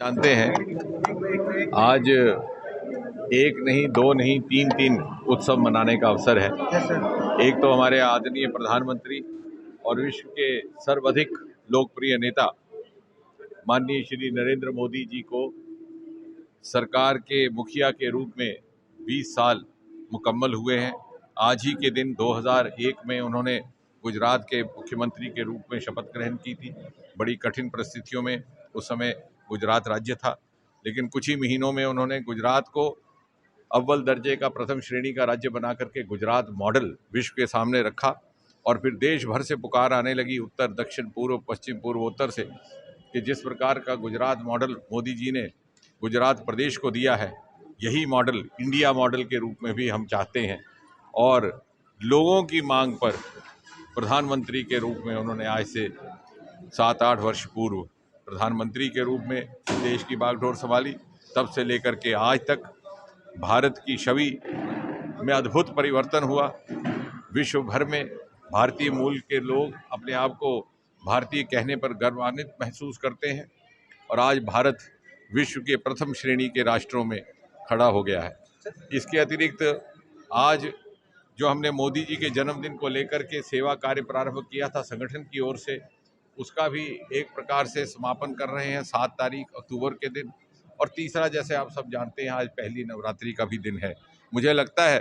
जानते हैं आज एक नहीं, दो नहीं, तीन उत्सव मनाने का अवसर है। एक तो हमारे आदरणीय प्रधानमंत्री और विश्व के सर्वाधिक लोकप्रिय नेता माननीय श्री नरेंद्र मोदी जी को सरकार के मुखिया के रूप में 20 साल मुकम्मल हुए हैं। आज ही के दिन 2001 में उन्होंने गुजरात के मुख्यमंत्री के रूप में शपथ ग्रहण की थी। बड़ी कठिन परिस्थितियों में उस समय गुजरात राज्य था, लेकिन कुछ ही महीनों में उन्होंने गुजरात को अव्वल दर्जे का प्रथम श्रेणी का राज्य बना करके गुजरात मॉडल विश्व के सामने रखा। और फिर देश भर से पुकार आने लगी, उत्तर, दक्षिण, पूर्व, पश्चिम, पूर्वोत्तर से, कि जिस प्रकार का गुजरात मॉडल मोदी जी ने गुजरात प्रदेश को दिया है, यही मॉडल इंडिया मॉडल के रूप में भी हम चाहते हैं। और लोगों की मांग पर प्रधानमंत्री के रूप में उन्होंने आज से 7-8 वर्ष पूर्व प्रधानमंत्री के रूप में देश की बागडोर संभाली। तब से लेकर के आज तक भारत की छवि में अद्भुत परिवर्तन हुआ। विश्व भर में भारतीय मूल के लोग अपने आप को भारतीय कहने पर गर्वान्वित महसूस करते हैं और आज भारत विश्व के प्रथम श्रेणी के राष्ट्रों में खड़ा हो गया है। इसके अतिरिक्त आज जो हमने मोदी जी के जन्मदिन को लेकर के सेवा कार्य प्रारंभ किया था संगठन की ओर से, उसका भी एक प्रकार से समापन कर रहे हैं 7 तारीख अक्टूबर के दिन। और तीसरा, जैसे आप सब जानते हैं, आज पहली नवरात्रि का भी दिन है। मुझे लगता है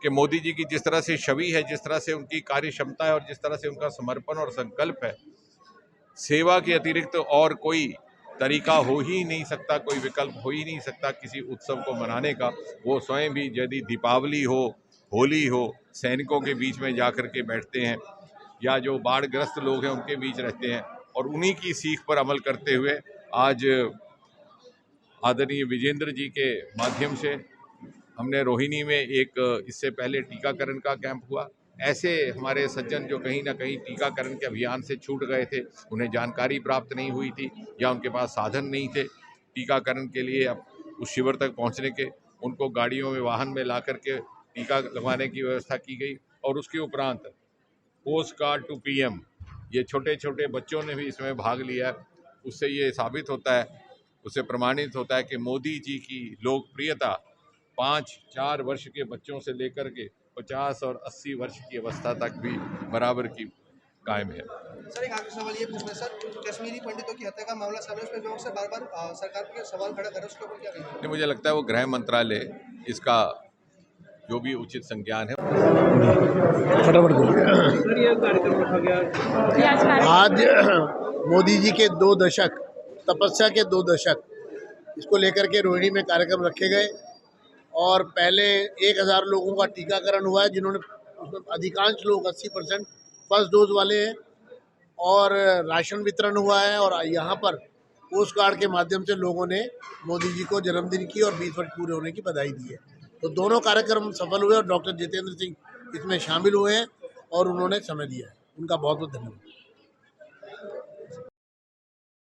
कि मोदी जी की जिस तरह से छवि है, जिस तरह से उनकी कार्य क्षमता है और जिस तरह से उनका समर्पण और संकल्प है, सेवा के अतिरिक्त और कोई तरीका हो ही नहीं सकता, कोई विकल्प हो ही नहीं सकता किसी उत्सव को मनाने का। वो स्वयं भी यदि दीपावली हो, होली हो, सैनिकों के बीच में जाकर के बैठते हैं या जो बाढ़ग्रस्त लोग हैं उनके बीच रहते हैं, और उन्हीं की सीख पर अमल करते हुए आज आदरणीय विजेंद्र जी के माध्यम से हमने रोहिणी में एक इससे पहले टीकाकरण का कैंप हुआ। ऐसे हमारे सज्जन जो कहीं ना कहीं टीकाकरण के अभियान से छूट गए थे, उन्हें जानकारी प्राप्त नहीं हुई थी या उनके पास साधन नहीं थे टीकाकरण के लिए अब उस शिविर तक पहुंचने के, उनको गाड़ियों में, वाहन में ला करके टीका लगवाने की व्यवस्था की गई। और उसके उपरांत पोस्ट कार्ड टू पीएम, ये छोटे छोटे बच्चों ने भी इसमें भाग लिया। उससे ये साबित होता है, उससे प्रमाणित होता है कि मोदी जी की लोकप्रियता 5-4 वर्ष के बच्चों से लेकर के 50 और 80 वर्ष की अवस्था तक भी बराबर की कायम है। सर, एक आखिरी सवाल ये पूछना है सर, कश्मीरी पंडितों की हत्या का मामला सामने, उस पर से बार-बार सरकार पे सवाल खड़ा कर रहा है, उसके ऊपर क्या कहेंगे? नहीं, मुझे लगता है वो गृह मंत्रालय इसका जो भी उचित संज्ञान है। आज मोदी जी के 2 दशक, तपस्या के 2 दशक, इसको लेकर के रोहिणी में कार्यक्रम रखे गए और पहले 1000 लोगों का टीकाकरण हुआ है, जिन्होंने उसमें अधिकांश लोग 80% फर्स्ट डोज वाले हैं, और राशन वितरण हुआ है। और यहाँ पर पोस्ट कार्ड के माध्यम से लोगों ने मोदी जी को जन्मदिन की और 20 वर्ष पूरे होने की बधाई दी है। तो दोनों कार्यक्रम सफल हुए और डॉक्टर जितेंद्र सिंह इसमें शामिल हुए हैं और उन्होंने समय दिया है। उनका बहुत बहुत धन्यवाद।